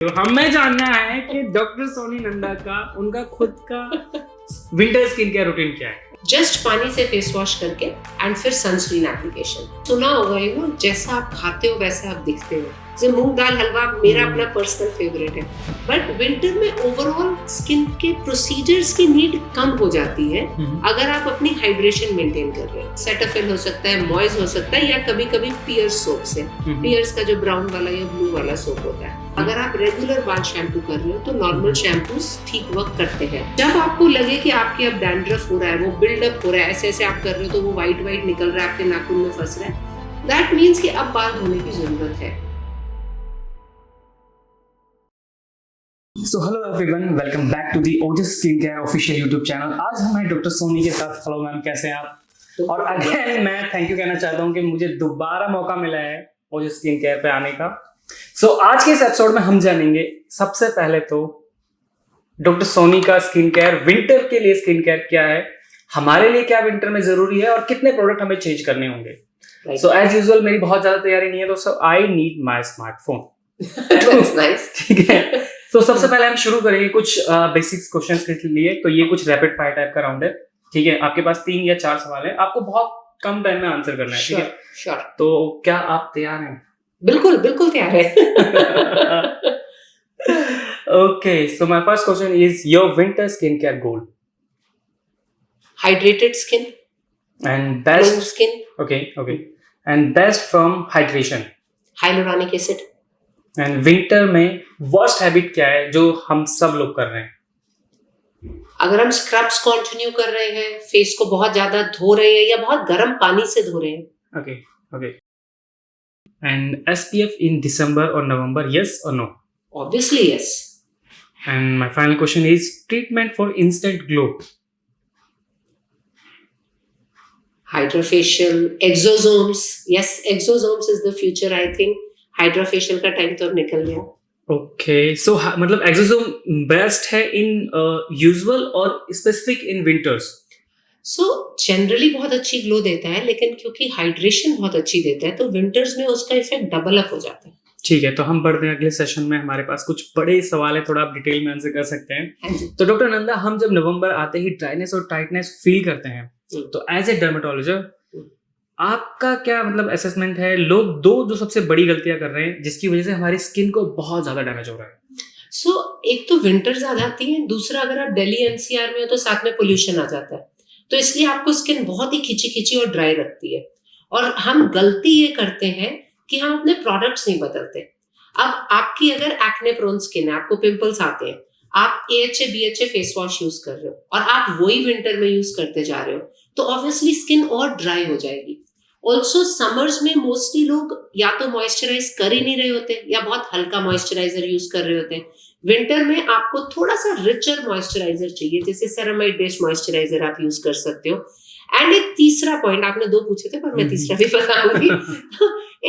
तो हमें जानना है कि डॉक्टर सोनी नंदा का उनका खुद का विंटर स्किन केयर रूटीन क्या है। जस्ट पानी से फेस वॉश करके एंड फिर सनस्क्रीन एप्लीकेशन। सुना होगा ये ना, जैसा आप खाते हो वैसा आप दिखते हो। जैसे मूंग दाल हलवा मेरा अपना पर्सनल फेवरेट है, बट विंटर में ओवरऑल स्किन के प्रोसीजर्स की नीड कम हो जाती है अगर आप अपनी हाइड्रेशन मेंटेन कर रहे हो। सेटाफिल हो सकता है, मॉइज हो सकता है, या कभी कभी पियर्स सोप से। पियर्स का जो ब्राउन वाला या ब्लू वाला सोप होता है। अगर आप रेगुलर बाल शैम्पू कर रहे हो तो नॉर्मल शैम्पूस ठीक वर्क करते हैं। जब आपको लगे कि आपके अब डैंड्रफ हो रहा है, वो बिल्डअप हो रहा है, ऐसे ऐसे आप कर रहे हो तो वो व्हाइट निकल रहा है, आपके नाखून में फंस रहा है, दैट मीन्स कि अब बाल धोने की जरूरत है। So hello everyone, welcome back to the Ojas skin care official YouTube channel. आज हम हैं डॉक्टर सोनी के साथ। हेलो मैम, कैसे हैं आप? और अगेन मैं थैंक यू कहना चाहता हूं कि मुझे दोबारा मौका मिला है ओजस स्किन केयर पे आने का। आज के इस एपिसोड में हम जानेंगे सबसे पहले तो डॉक्टर सोनी का स्किन केयर, विंटर के लिए स्किन केयर क्या है, हमारे लिए क्या विंटर में जरूरी है और कितने प्रोडक्ट हमें चेंज करने होंगे। सो एज यूजुअल मेरी बहुत ज्यादा तैयारी नहीं है दोस्तों, आई नीड माई स्मार्टफोन। ठीक है, तो सबसे पहले हम शुरू करेंगे कुछ बेसिक्स क्वेश्चंस के लिए। तो ये कुछ रैपिड फायर टाइप का राउंड है, ठीक है। आपके पास 3 या 4 सवाल है, आपको बहुत कम टाइम में आंसर करना है, ठीक है? श्योर। तो क्या आप तैयार हैं? बिल्कुल बिल्कुल तैयार है। Okay, so my first question is your winter skin care goal. Hydrated skin and best skin. Okay and best from hydration. Hyaluronic acid. And winter में वर्स्ट हैबिट क्या है जो हम सब लोग कर रहे हैं? अगर हम स्क्रब्स कंटिन्यू कर रहे हैं, फेस को बहुत ज्यादा धो रहे हैं या बहुत गर्म पानी से धो रहे हैं। ओके एंड एसपीएफ इन दिसंबर और नवंबर, यस और no? Obviously yes. And my final question is treatment for instant glow. Hydrofacial, exosomes. Yes, exosomes is the future. I think hydrofacial का टाइम तो अब निकल गया। ओके, सो मतलब एक्सोसोम बेस्ट है इन यूजुअल और specific in winters? So generally बहुत अच्छी ग्लो देता है, लेकिन क्योंकि हाइड्रेशन बहुत अच्छी देता है तो विंटर्स में उसका इफेक्ट डबल अप हो जाता है। ठीक है, तो हम बढ़ते हैं अगले सेशन में। हमारे पास कुछ बड़े सवाल है, थोड़ा आप डिटेल में आंसर कर सकते हैं। तो डॉक्टर नंदा, हम जब नवंबर आते ही ड्राइनेस और टाइटनेस फील करते हैं, तो एज ए डर्मेटोलॉजिस्ट आपका क्या मतलब असेसमेंट है? लोग जो सबसे बड़ी गलतियां कर रहे हैं जिसकी वजह से हमारी स्किन को बहुत ज्यादा डैमेज हो रहा है। एक तो विंटर्स आ जाती है, दूसरा अगर आप दिल्ली एनसीआर में हो तो साथ में पोल्यूशन आ जाता है, तो इसलिए आपको स्किन बहुत ही खिंची और ड्राई रखती है। और हम गलती ये करते हैं कि हम अपने प्रोडक्ट्स नहीं बदलते। अब आपकी अगर एक्ने प्रोन स्किन है, आपको पिंपल्स आते हैं, आप AHA BHA face wash use कर रहे हो और आप वही विंटर में यूज करते जा रहे हो, तो ऑब्वियसली स्किन और ड्राई हो जाएगी। ऑल्सो समर्स में मोस्टली लोग या तो मॉइस्चराइज कर ही नहीं रहे होते या बहुत हल्का मॉइस्चराइजर यूज कर रहे होते हैं। विंटर में आपको थोड़ा सा रिचर मॉइस्चराइजर चाहिए, जैसे सेरामाइड बेस्ड मॉइस्चराइजर आप यूज कर सकते हो। एंड एक तीसरा पॉइंट, आपने 2 पूछे थे पर मैं तीसरा भी बताऊंगी।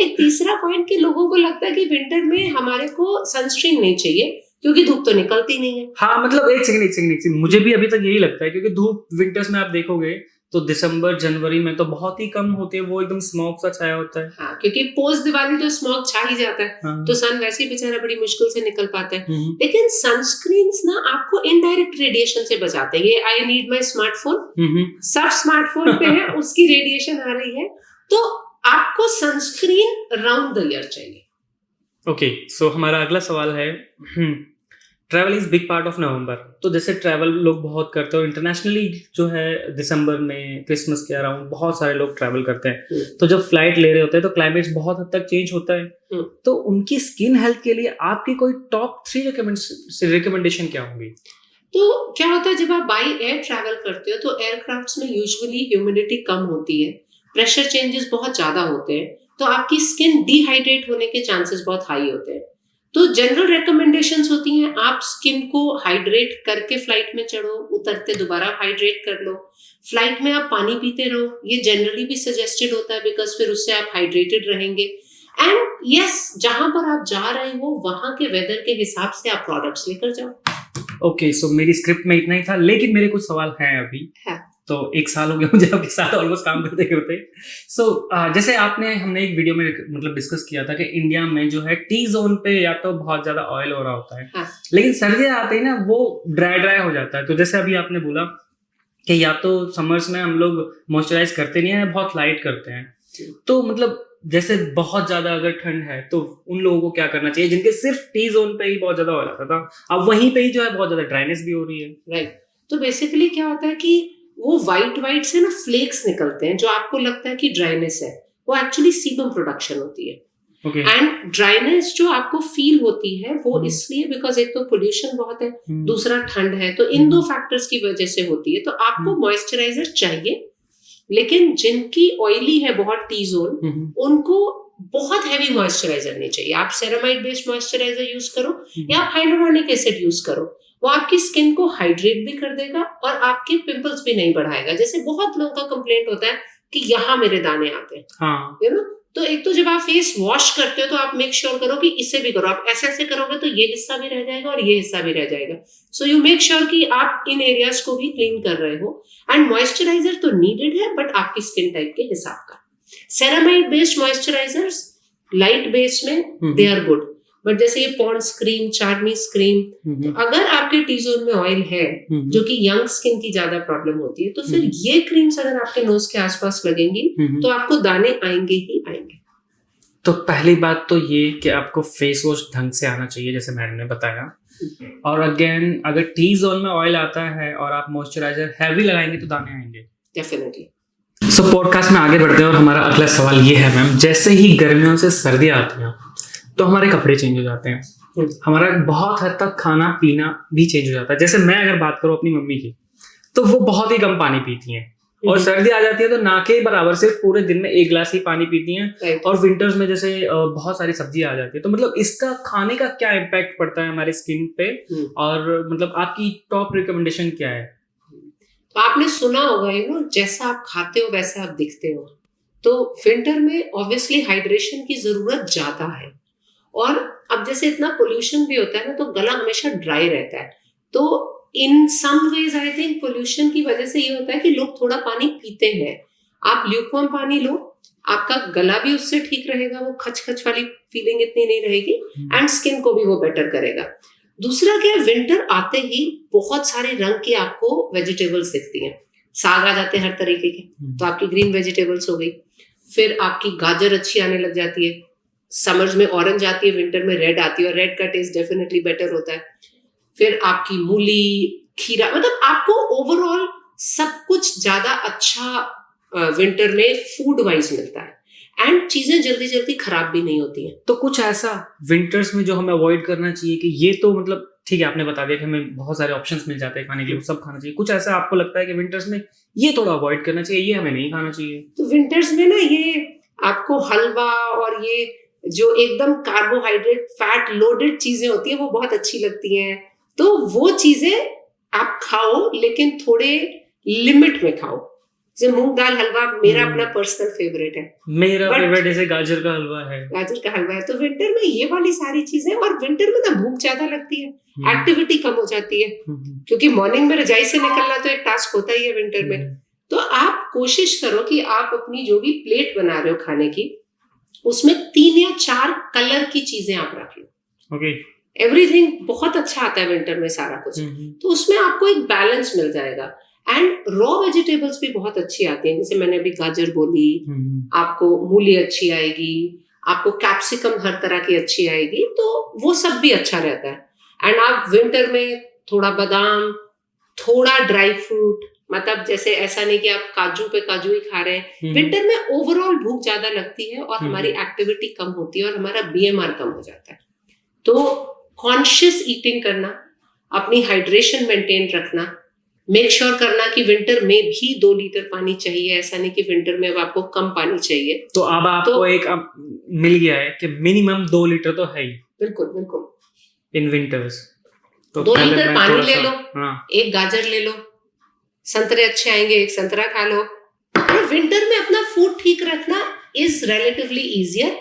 एक तीसरा पॉइंट कि लोगों को लगता है कि विंटर में हमारे को सनस्क्रीन नहीं चाहिए क्योंकि धूप तो निकलती नहीं है। हाँ, मतलब एक सेकंड, मुझे भी अभी तक यही लगता है, क्योंकि धूप विंटर्स में आप देखोगे तो दिसंबर जनवरी में तो बहुत ही कम होती है, वो एकदम स्मोक सा छाया होता है। हाँ, क्योंकि पोस्ट दिवाली तो स्मोक छा ही जाता है। हाँ। तो सन वैसे ही बेचारा बड़ी मुश्किल से निकल पाता है। लेकिन सनस्क्रीन्स ना आपको इनडायरेक्ट रेडिएशन से बचाते हैं। ये आई नीड माई स्मार्टफोन, सब स्मार्टफोन पे है, उसकी रेडिएशन आ रही है, तो आपको सनस्क्रीन राउंड द ईयर चाहिए। ओके, सो हमारा अगला सवाल है, travel is big part of November. तो जैसे ट्रैवल लोग बहुत करते हैं, इंटरनेशनली जो है दिसंबर में क्रिसमस के अराउंड बहुत सारे लोग ट्रैवल करते हैं। तो जब फ्लाइट ले रहे होते हैं तो क्लाइमेट बहुत हद तक चेंज होता है। तो उनकी स्किन हेल्थ के लिए आपकी कोई टॉप 3 रिकमेंडेशन क्या होंगी? तो क्या होता है, जब आप बाई एयर ट्रैवल करते हो तो एयरक्राफ्ट्स में यूजुअली ह्यूमिडिटी कम होती है, प्रेशर चेंजेस बहुत ज्यादा होते हैं, तो आपकी स्किन डिहाइड्रेट होने के चांसेस बहुत हाई होते हैं। तो जनरल रिकमेंडेशंस होती हैं, आप स्किन को हाइड्रेट करके फ्लाइट में चढ़ो, उतरते दोबारा हाइड्रेट कर लो, फ्लाइट में आप पानी पीते रहो, ये जनरली भी सजेस्टेड होता है बिकॉज फिर उससे आप हाइड्रेटेड रहेंगे। एंड यस, जहां पर आप जा रहे हो वहां के वेदर के हिसाब से आप प्रोडक्ट्स लेकर जाओ। ओके, सो मेरी स्क्रिप्ट में इतना ही था, लेकिन मेरे कुछ सवाल हैं अभी। हाँ। तो 1 साल हो गया मुझे आपके साथ ऑलमोस्ट काम करते करते। सो जैसे हमने एक वीडियो में मतलब डिस्कस किया था कि इंडिया में जो है टी जोन पे या तो बहुत ज्यादा ऑयल हो रहा होता है, हाँ। लेकिन सर्दियाँ आते ही ना वो ड्राई हो जाता है। तो जैसे अभी आपने बोला कि या तो समर्स में हम लोग मॉइस्चराइज करते नहीं है, बहुत लाइट करते हैं, तो मतलब जैसे बहुत ज्यादा अगर ठंड है तो उन लोगों को क्या करना चाहिए जिनके सिर्फ टी जोन पे ही बहुत ज्यादा ऑयल आता था, अब वहीं पे ही जो है बहुत ज्यादा ड्राइनेस भी हो रही है। राइट। तो बेसिकली क्या होता है कि वो व्हाइट से ना फ्लेक्स निकलते हैं, जो आपको लगता है कि ड्राइनेस है, वो एक्चुअली सीबम प्रोडक्शन होती है। ओके। एंड ड्राइनेस जो आपको फील होती है वो इसलिए बिकॉज एक तो पोल्यूशन बहुत है, दूसरा ठंड है, तो इन 2 फैक्टर्स की वजह से होती है। तो आपको मॉइस्चराइजर चाहिए, लेकिन जिनकी ऑयली है बहुत टी जोन, उनको बहुत हैवी मॉइस्चराइजर नहीं चाहिए। आप सेरामाइड बेस्ड मॉइस्चराइजर यूज करो या आप हाइलोरॉनिक एसिड यूज करो, वो आपकी स्किन को हाइड्रेट भी कर देगा और आपके पिंपल्स भी नहीं बढ़ाएगा। जैसे बहुत लोगों का कंप्लेंट होता है कि यहाँ मेरे दाने आते हैं, हाँ। You know. तो एक तो जब आप फेस वॉश करते हो तो आप मेक श्योर करो कि इसे भी करो। आप ऐसे करोगे तो ये हिस्सा भी रह जाएगा और ये हिस्सा भी रह जाएगा। सो यू मेक श्योर कि आप इन एरियाज को भी क्लीन कर रहे हो। एंड मॉइस्चराइजर तो नीडेड है, बट आपकी स्किन टाइप के हिसाब का। Ceramide based moisturisers light base में दे आर गुड, बट जैसे ये पॉन्ड्स क्रीम, चार्मीज क्रीम, तो अगर आपके टी जोन में ऑयल है जो कि यंग स्किन की ज्यादा प्रॉब्लम होती है, तो फिर ये क्रीम्स अगर आपके नोज के आसपास लगेंगी तो आपको दाने आएंगे ही आएंगे। तो पहली बात तो ये कि आपको फेस वॉश ढंग से आना चाहिए, जैसे मैंने बताया। और अगेन अगर टी जोन में ऑयल आता है और आप मॉइस्चराइजर हैवी लगाएंगे तो दाने आएंगे डेफिनेटली। सो पॉडकास्ट में आगे बढ़ते हैं और हमारा अगला सवाल ये है मैम, जैसे ही गर्मियों से सर्दियाँ आती हैं तो हमारे कपड़े चेंज हो जाते हैं, हमारा बहुत हद तक खाना पीना भी चेंज हो जाता है। जैसे मैं अगर बात करूँ अपनी मम्मी की, तो वो बहुत ही कम पानी पीती हैं, और सर्दी आ जाती है तो ना के बराबर सिर्फ पूरे दिन में 1 गिलास ही पानी पीती हैं। और विंटर्स में जैसे बहुत सारी सब्जी आ जाती है, तो मतलब इसका खाने का क्या इम्पैक्ट पड़ता है हमारे स्किन पे, और मतलब आपकी टॉप रिकमेंडेशन क्या है? तो आपने सुना होगा जैसा आप खाते हो वैसा आप दिखते हो। तो विंटर में ऑब्वियसली हाइड्रेशन की जरूरत ज्यादा है, और अब जैसे इतना पोल्यूशन भी होता है ना, तो गला हमेशा ड्राई रहता है। तो in some ways I think pollution की वजह से ये होता है कि लोग थोड़ा पानी पीते हैं। आप ल्यूकवार्म पानी लो, आपका गला भी उससे ठीक रहेगा, वो खच वाली फीलिंग इतनी नहीं रहेगी, एंड स्किन को भी वो बेटर करेगा। दूसरा क्या, विंटर आते ही बहुत सारे रंग की आपको वेजिटेबल्स दिखती हैं। साग आ जाते हैं हर तरीके के, तो आपकी ग्रीन वेजिटेबल्स हो गई। फिर आपकी गाजर अच्छी आने लग जाती है, समर्स में ऑरेंज आती है, विंटर में रेड आती है, और रेड का टेस्ट डेफिनेटली बेटर होता है। फिर आपकी मूली, खीरा, मतलब आपको ओवरऑल सब कुछ ज्यादा अच्छा विंटर में फूड वाइज मिलता है, एंड चीजें जल्दी जल्दी खराब भी नहीं होती हैं। तो कुछ ऐसा विंटर्स में जो हमें अवॉइड करना चाहिए कि ये तो मतलब ठीक है, आपने बता दिया कि हमें बहुत सारे ऑप्शंस मिल जाते हैं खाने के लिए, सब खाना चाहिए। कुछ ऐसा आपको लगता है कि विंटर्स में ये थोड़ा अवॉइड करना चाहिए, ये हमें नहीं खाना चाहिए? तो विंटर्स में ना ये आपको हलवा और ये जो एकदम कार्बोहाइड्रेट फैट लोडेड चीजें होती है वो बहुत अच्छी लगती हैं। तो वो चीजें आप खाओ, लेकिन थोड़े लिमिट में खाओ। जैसे मूंग दाल हलवा मेरा अपना पर्सनल फेवरेट है। मेरा फेवरेट जैसे गाजर का हलवा है। गाजर का हलवा है। तो विंटर में ये वाली सारी चीजें, और विंटर में ना भूख ज्यादा लगती है, एक्टिविटी कम हो जाती है, क्योंकि मॉर्निंग में रजाई से निकलना तो एक टास्क होता ही है विंटर में। तो आप कोशिश करो कि आप अपनी जो भी प्लेट बना रहे हो खाने की, उसमें 3 या 4 कलर की चीजें आप रख लो। ओके। एवरीथिंग बहुत अच्छा आता है विंटर में सारा कुछ, तो उसमें आपको एक बैलेंस मिल जाएगा। एंड रॉ वेजिटेबल्स भी बहुत अच्छी आती हैं, जैसे मैंने अभी गाजर बोली, आपको मूली अच्छी आएगी, आपको कैप्सिकम हर तरह की अच्छी आएगी, तो वो सब भी अच्छा रहता है। एंड आप विंटर में थोड़ा बादाम, थोड़ा ड्राई फ्रूट, मतलब जैसे ऐसा नहीं कि आप काजू पे काजू ही खा रहे हैं। विंटर में ओवरऑल भूख ज्यादा लगती है और हमारी एक्टिविटी कम होती है और हमारा BMR कम हो जाता है। तो कॉन्शियस ईटिंग करना, अपनी हाइड्रेशन मेंटेन रखना, मेक श्योर करना कि विंटर में भी 2 लीटर पानी चाहिए। ऐसा नहीं कि विंटर में अब आपको कम पानी चाहिए। तो अब आपको एक मिल गया है कि मिनिमम 2 लीटर तो है ही। बिल्कुल बिल्कुल। इन विंटर्स तो 2 लीटर पानी ले लो, हाँ। एक गाजर ले लो, संतरे अच्छे आएंगे, एक संतरा खा लो। तो विंटर में अपना फूड ठीक रखना इज रिलेटिवली इजियर,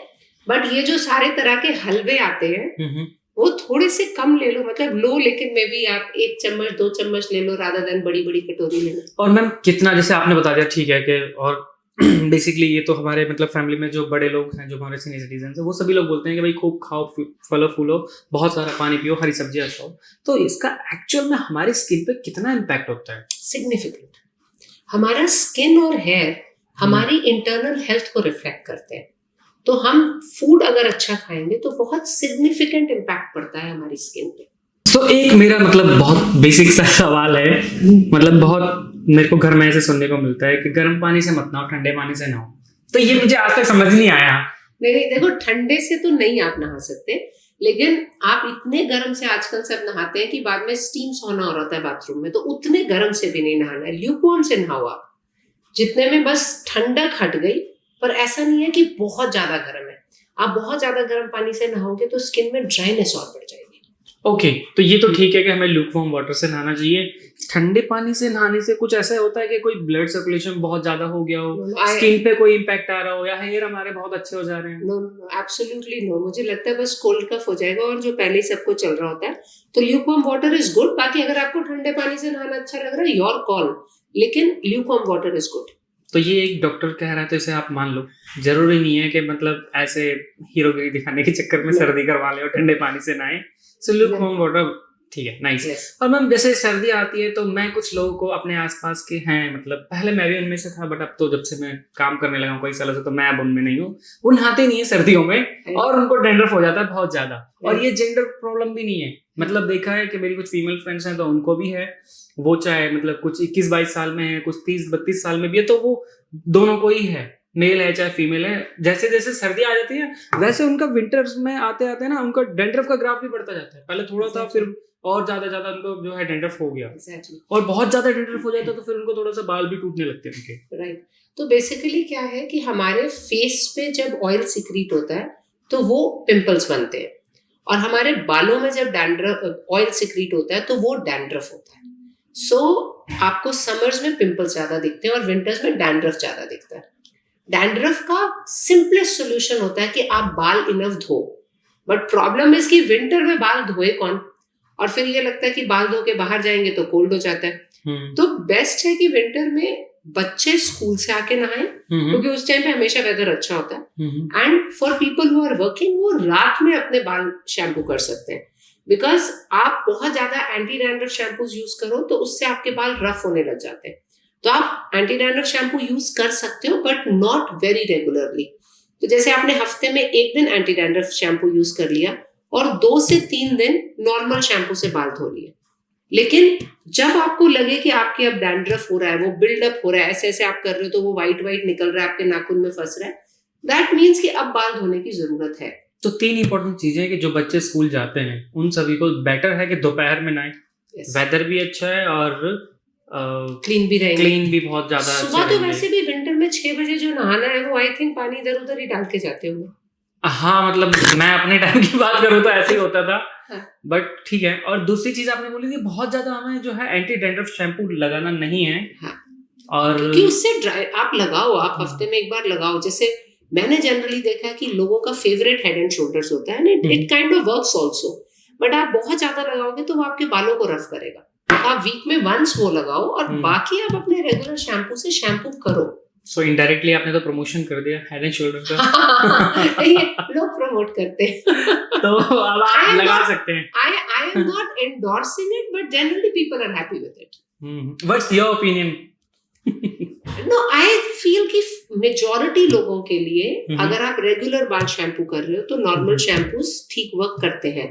बट ये जो सारे तरह के हलवे आते हैं वो थोड़े से कम ले लो, मतलब लो, लेकिन मे बी आप 1 चम्मच 2 चम्मच ले लो रादर देन बड़ी बड़ी कटोरी ले लो। और मैम कितना, जैसे आपने बता दिया ठीक है कि, और बेसिकली ये तो हमारे मतलब फैमिली में जो बड़े लोग हैं, जो हमारे सीनियर सिटीजन हैं, वो सभी लोग बोलते हैं कि भाई खूब खाओ, फलो फूलो, बहुत सारा पानी पियो, हरी सब्जियां खाओ। तो इसका एक्चुअल में हमारी स्किन पे कितना इम्पैक्ट होता है? सिग्निफिकेंट। हमारा स्किन और हेयर हमारी इंटरनल हेल्थ को रिफ्लेक्ट करते हैं। तो हम फूड अगर अच्छा खाएंगे तो बहुत सिग्निफिकेंट इम्पैक्ट पड़ता है हमारी स्किन पे। सो एक मेरा मतलब बहुत बेसिक सा सवाल है, मतलब बहुत मेरे को घर में ऐसे सुनने को मिलता है कि गर्म पानी से मत नहाओ, ठंडे पानी से नहाओ। तो ये मुझे आज तक समझ नहीं आया। नहीं, देखो, ठंडे से तो नहीं आप नहा सकते, लेकिन आप इतने गर्म से आजकल सब नहाते हैं कि बाद में स्टीम सोना हो रहा है बाथरूम में, तो उतने गर्म से भी नहीं नहाना है। ल्यूकवार्म से नहाओ आप, जितने में बस ठंडक हट गई, पर ऐसा नहीं है कि बहुत ज्यादा गर्म है। आप बहुत ज्यादा गर्म पानी से नहाओगे तो स्किन में ड्राइनेस और बढ़ जाएगी। ओके, तो ये तो ठीक है कि हमें लूकवार्म वाटर से नहाना चाहिए। ठंडे पानी से नहाने से कुछ ऐसा होता है कि कोई ब्लड सर्कुलेशन बहुत ज्यादा हो गया हो, स्किन पे कोई इम्पैक्ट आ रहा हो, या हेयर हमारे बहुत अच्छे हो जा रहे हैं? No, absolutely no. मुझे लगता है बस कोल्ड कफ हो जाएगा, और जो पहले ही सबको चल रहा होता है। तो ल्यूकवार्म वाटर इज गुड। बाकी अगर आपको ठंडे पानी से नहाना अच्छा लग रहा है, योर कॉल, लेकिन ल्यूकवार्म वाटर इज गुड। तो ये एक डॉक्टर कह रहा है तो इसे आप मान लो। जरूरी नहीं है कि मतलब ऐसे हीरोगिरी दिखाने के चक्कर में सर्दी करवा ले और ठंडे पानी से नहाए। सो लूकवार्म वाटर ठीक है, नाइस। और मैम जैसे सर्दी आती है तो मैं कुछ लोगों को अपने आसपास के हैं, मतलब पहले मैं भी उनमें से था, बट अब तो जब से मैं काम करने लगा हूँ कई सालों से, तो मैं अब उनमें नहीं हूँ। वो नहाते नहीं है सर्दियों में और उनको डैंड्रफ हो जाता है बहुत ज्यादा। और ये जेंडर प्रॉब्लम भी नहीं है, मतलब देखा है कि मेरी कुछ फीमेल फ्रेंड्स हैं तो उनको भी है। वो चाहे मतलब कुछ 21-22 साल में है, कुछ 30-32 साल में भी है, तो वो दोनों को ही है, मेल है चाहे फीमेल है। जैसे जैसे सर्दी आ जाती है वैसे उनका विंटर्स में आते आते ना उनका डैंड्रफ का ग्राफ भी बढ़ता जाता है। पहले थोड़ा था, फिर और ज्यादा उनको जो है डैंड्रफ हो गया। और बहुत ज्यादा डैंड्रफ हो जाता है तो फिर उनको थोड़ा सा बाल भी टूटने लगते हैं उनके। राइट। तो बेसिकली क्या है कि हमारे फेस पे जब ऑयल सिक्रीट होता है तो वो पिंपल्स बनते हैं, और हमारे बालों में जब डैंड्रफ ऑयल सिक्रीट होता है तो वो डैंड्रफ होता है। सो आपको समर्स में पिंपल्स ज्यादा दिखते हैं और विंटर्स में डैंड्रफ ज्यादा दिखता है। डैंड्रफ का सिंपलेस्ट सोल्यूशन होता है कि आप बाल इनफ धो, बट प्रॉब्लम इज कि विंटर में बाल धोए कौन, और फिर ये लगता है कि बाल धो के बाहर जाएंगे तो कोल्ड हो जाता है। तो बेस्ट है कि विंटर में बच्चे स्कूल से आके नहाएं, क्योंकि उस टाइम पे हमेशा वेदर अच्छा होता है। And for people who are working, वो रात में अपने बाल शैम्पू कर सकते हैं, बिकॉज आप बहुत ज्यादा एंटी डैंड्रफ शैम्पूज यूज करो तो उससे आपके बाल रफ होने लग जाते हैं। तो आप एंटी डैंड्रफ शैम्पू यूज कर सकते हो, बट नॉट वेरी रेगुलरली। तो जैसे आपने हफ्ते में 1 दिन एंटी डैंड्रफ शैम्पू यूज कर लिया और 2 से 3 दिन नॉर्मल शैम्पू से बाल धो लिए। लेकिन जब आपको लगे कि आपके अब डैंड्रफ हो रहा है, वो बिल्डअप हो रहा है, ऐसे ऐसे आप कर रहे हो तो वो व्हाइट निकल रहा है, आपके नाखून में फंस रहा है, दैट मीन्स कि अब बाल धोने की जरूरत है। तो 3 इंपॉर्टेंट चीजें कि जो बच्चे स्कूल जाते हैं उन सभी को बेटर है कि दोपहर में नहाए। वेदर भी अच्छा है और क्लीन भी रहेंगे, क्लीन भी बहुत ज्यादा। सुबह तो वैसे भी विंटर में 6 बजे जो नहाना है वो आई थिंक पानी इधर उधर ही डाल के जाते होंगे। हाँ, मतलब मैं अपने टाइम की बात करूँ तो ऐसे ही होता था। बट ठीक है। और दूसरी चीज आपने बोली थी बहुत ज्यादा हमें जो है एंटी डैंड्रफ शैम्पू लगाना नहीं है। और क्योंकि उससे ड्राई आप लगाओ, आप हफ्ते में 1 बार लगाओ। जैसे मैंने जनरली देखा कि लोगों का फेवरेट हेड एंड शोल्डर्स होता है, it kind of works also, but आप बहुत ज्यादा लगाओगे तो वो आपके बालों को रफ करेगा। आप वीक में वंस वो लगाओ और बाकी आप अपने रेगुलर शैम्पू से शैम्पू करो। सो इनडायरेक्टली आपने तो प्रमोशन कर दिया हेड एंड शोल्डर का। ये लोग प्रमोट करते हैं तो अब आप लगा सकते हैं। I am not endorsing it, but generally people are happy with it. What's your opinion? No, I feel कि मेजॉरिटी लोगों के लिए अगर आप रेगुलर बाल शैम्पू कर रहे हो तो नॉर्मल शैम्पूस ठीक वर्क करते हैं।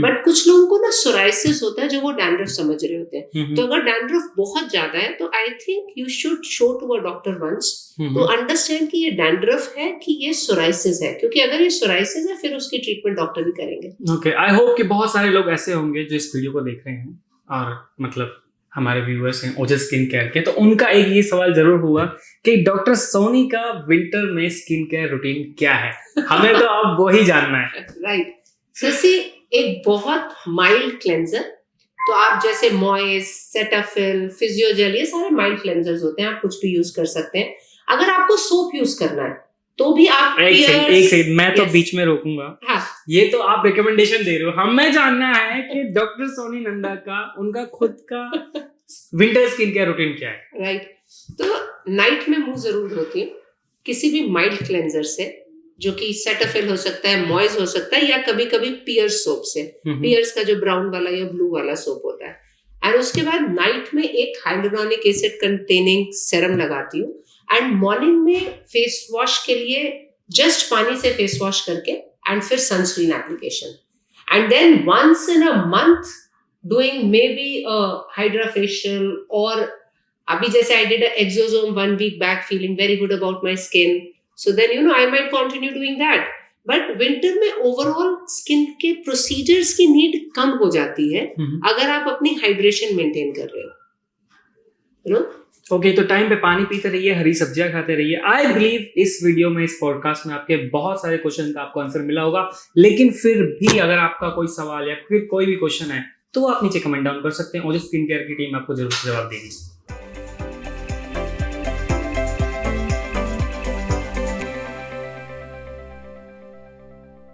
बट कुछ लोगों को ना सोराइसिस होता है जो वो डैंड्रफ समझ रहे होते हैं। तो अगर डैंड्रफ बहुत ज्यादा है तो I think you should show to a doctor once to understand कि ये डैंड्रफ है कि ये सोराइसिस है, क्योंकि अगर ये सोराइसिस है फिर उसकी ट्रीटमेंट डॉक्टर भी करेंगे। ओके, आई होप कि बहुत सारे लोग ऐसे होंगे जो इस वीडियो को देख रहे हैं और मतलब हमारे व्यूअर्स हैं ओजस स्किन केयर के, तो उनका एक ये सवाल जरूर हुआ कि डॉक्टर सोनी का विंटर में स्किन केयर रूटीन क्या है। हमें तो अब वो ही जानना है। राइट। सो एक बहुत माइल्ड क्लेंजर, तो आप जैसे मॉइस, सेटाफिल, फिजियोजेल, ये सारे माइल्ड क्लेंजर्स होते हैं, आप कुछ भी यूज कर सकते हैं। अगर आपको सोप यूज करना है तो भी आप एक सेकंड मैं तो Yes. बीच में रोकूंगा। हाँ ये तो आप रिकमेंडेशन दे रहे हो, हमें जानना है कि डॉक्टर सोनी नंदा का उनका खुद का विंटर स्किन केयर रूटीन क्या है। राइट। तो नाइट में मुंह जरूर धोती हूँ किसी भी माइल्ड क्लेंजर से, जो कि सेटाफिल हो सकता है, मॉइज हो सकता है, या कभी कभी पियर्स सोप से। पियर्स का जो ब्राउन वाला या ब्लू वाला सोप होता है। एंड उसके बाद नाइट में एक हाइलुरोनिक एसिड कंटेनिंग सेरम लगाती हूँ। एंड मॉर्निंग में फेस वॉश के लिए जस्ट पानी से फेस वॉश करके एंड फिर sunscreen application. And then once in a month doing maybe hydra facial, और अभी जैसे आई डिड एक्सोसोम 1 week बैक, feeling very good about my skin, so then I might continue doing that. But winter में overall skin के procedures की need कम हो जाती है अगर आप अपनी हाइड्रेशन मेंटेन कर रहे हो। ओके, तो टाइम पे पानी पीते रहिए, हरी सब्जियां खाते रहिए। आई बिलीव इस वीडियो में, इस पॉडकास्ट में आपके बहुत सारे क्वेश्चन का आपको आंसर मिला होगा। लेकिन फिर भी अगर आपका कोई सवाल या फिर कोई भी क्वेश्चन है तो आप नीचे कमेंट डाउन कर सकते हैं, ओजस स्किन केयर की टीम आपको जरूर से जवाब देगी।